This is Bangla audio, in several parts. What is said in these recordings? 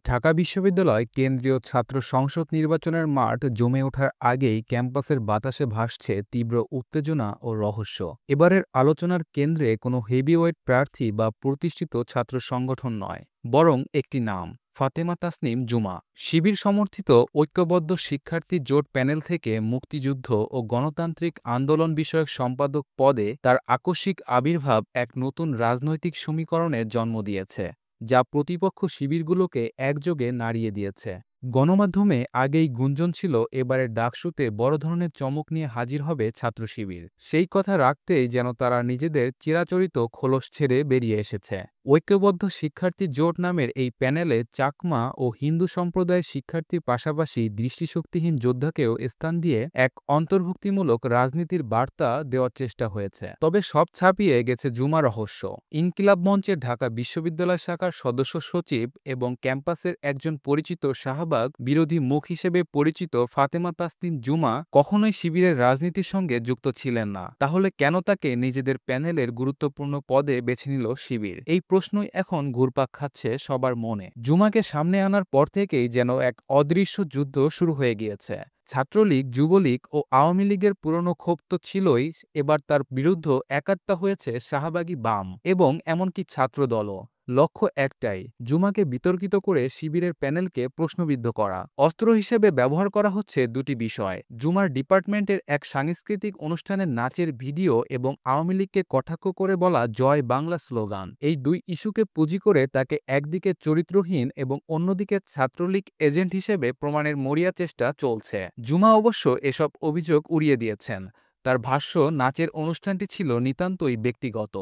ঢাকা বিশ্ববিদ্যালয় কেন্দ্রীয় ছাত্র সংসদ নির্বাচনের মাঠ জমে ওঠার আগেই ক্যাম্পাসের বাতাসে ভাসছে তীব্র উত্তেজনা ও রহস্য। এবারের আলোচনার কেন্দ্রে কোনো হেভিওয়েট প্রার্থী বা প্রতিষ্ঠিত ছাত্র সংগঠন নয়, বরং একটি নাম, ফাতেমা তাসনিম জুমা। শিবির সমর্থিত ঐক্যবদ্ধ শিক্ষার্থী জোট প্যানেল থেকে মুক্তিযুদ্ধ ও গণতান্ত্রিক আন্দোলন বিষয়ক সম্পাদক পদে তার আকস্মিক আবির্ভাব এক নতুন রাজনৈতিক সমীকরণের জন্ম দিয়েছে, যা প্রতিপক্ষ শিবিরগুলোকে একযোগে নাড়িয়ে দিয়েছে। গণমাধ্যমে আগেই গুঞ্জন ছিল এবারের ডাকসুতে বড় ধরনের চমক নিয়ে হাজির হবে ছাত্র শিবির। সেই কথা রাখতেই যেন তারা নিজেদের চিরাচরিত খোলস ছেড়ে বেরিয়ে এসেছে। ঐক্যবদ্ধ শিক্ষার্থী জোট নামের এই প্যানেলে চাকমা ও হিন্দু সম্প্রদায়ের শিক্ষার্থীর পাশাপাশি দৃষ্টিশক্তিহীন যোদ্ধাকেও স্থান দিয়ে এক অন্তর্ভুক্তিমূলক রাজনীতির বার্তা দেওয়ার চেষ্টা হয়েছে। তবে সব ছাপিয়ে গেছে জুমা রহস্য। ইনকিলাব মঞ্চের ঢাকা বিশ্ববিদ্যালয় শাখার সদস্য সচিব এবং ক্যাম্পাসের একজন পরিচিত শাহবাগ বিরোধী মুখ হিসেবে পরিচিত ফাতেমা তাসনিম জুমা কখনোই শিবিরের রাজনীতির সঙ্গে যুক্ত ছিলেন না। তাহলে কেন তাকে নিজেদের প্যানেলের গুরুত্বপূর্ণ পদে বেছে নিল শিবির? এই প্রশ্নই এখন ঘুরপাক খাচ্ছে সবার মনে। জুমাকে সামনে আনার পর থেকেই যেন এক অদৃশ্য যুদ্ধ শুরু হয়ে গিয়েছে। ছাত্রলীগ, যুবলীগ ও আওয়ামী লীগের পুরনো ক্ষোভ তো ছিলই, এবার তার বিরুদ্ধে একাত্তা হয়েছে শাহবাগী বাম এবং এমনকি ছাত্রদলও। লক্ষ্য একটাই, জুমাকে বিতর্কিত করে শিবিরের প্যানেলকে প্রশ্নবিদ্ধ করা। অস্ত্র হিসেবে ব্যবহার করা হচ্ছে দুটি বিষয়, জুমার ডিপার্টমেন্টের এক সাংস্কৃতিক অনুষ্ঠানের নাচের ভিডিও এবং আওয়ামী লীগকে কটাক্ষ করে বলা জয় বাংলা স্লোগান। এই দুই ইস্যুকে পুঁজি করে তাকে একদিকে চরিত্রহীন এবং অন্যদিকে ছাত্রলীগ এজেন্ট হিসেবে প্রমাণের মরিয়া চেষ্টা চলছে। জুমা অবশ্য এসব অভিযোগ উড়িয়ে দিয়েছেন। তার ভাষ্য, নাচের অনুষ্ঠানটি ছিল নিতান্তই ব্যক্তিগত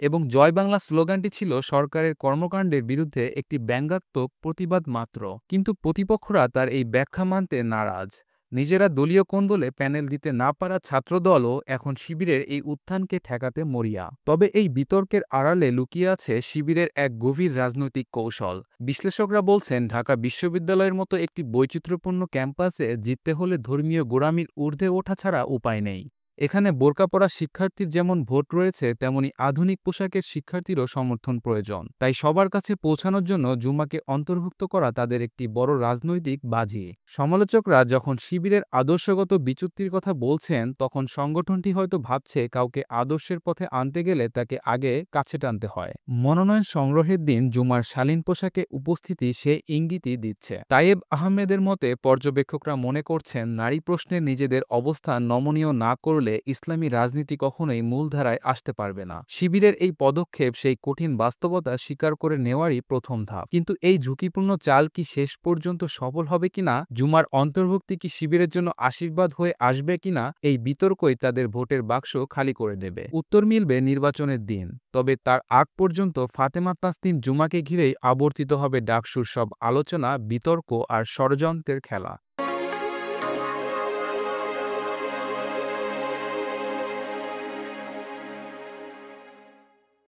এবং জয় বাংলা স্লোগানটি ছিল সরকারের কর্মকাণ্ডের বিরুদ্ধে একটি ব্যঙ্গাত্মক প্রতিবাদ মাত্র। কিন্তু প্রতিপক্ষরা তার এই ব্যাখ্যা মানতে নারাজ। নিজেরা দলীয় কোন্দলে প্যানেল দিতে না পারা ছাত্রদলও এখন শিবিরের এই উত্থানকে ঠেকাতে মরিয়া। তবে এই বিতর্কের আড়ালে লুকিয়ে আছে শিবিরের এক গভীর রাজনৈতিক কৌশল। বিশ্লেষকরা বলছেন, ঢাকা বিশ্ববিদ্যালয়ের মতো একটি বৈচিত্র্যপূর্ণ ক্যাম্পাসে জিততে হলে ধর্মীয় গোঁড়ামির ঊর্ধ্বে ওঠা ছাড়া উপায় নেই। এখানে বোরকা পরা শিক্ষার্থীর যেমন ভোট রয়েছে, তেমনি আধুনিক পোশাকের শিক্ষার্থীরও সমর্থন প্রয়োজন। তাই সবার কাছে পৌঁছানোর জন্য জুমাকে অন্তর্ভুক্ত করা তাদের একটি বড় রাজনৈতিক বাজি। সমালোচকরা যখন শিবিরের আদর্শগত বিচ্যুতির কথা বলছেন, তখন সংগঠনটি হয়তো ভাবছে কাউকে আদর্শের পথে আনতে গেলে তাকে আগে কাছে টানতে হয়। মনোনয়ন সংগ্রহের দিন জুমার শালীন পোশাকে উপস্থিতি সে ইঙ্গিতই দিচ্ছে। তায়েব আহমেদের মতে পর্যবেক্ষকরা মনে করছেন, নারী প্রশ্নে নিজেদের অবস্থান নমনীয় না করলে ইসলামী রাজনীতি কখনোই মূলধারায় আসতে পারবে না। শিবিরের এই পদক্ষেপ সেই কঠিন বাস্তবতা স্বীকার করে নেওয়ারই প্রথম ধাপ। কিন্তু এই ঝুঁকিপূর্ণ চাল কি শেষ পর্যন্ত সফল হবে কিনা, জুমার অন্তর্ভুক্তি কি শিবিরের জন্য আশীর্বাদ হয়ে আসবে কিনা, এই বিতর্কই তাদের ভোটের বাক্স খালি করে দেবে। উত্তর মিলবে নির্বাচনের দিন। তবে তার আগ পর্যন্ত ফাতেমা তাসনিম জুমাকে ঘিরেই আবর্তিত হবে ডাকসুর সব আলোচনা, বিতর্ক আর ষড়যন্ত্রের খেলা।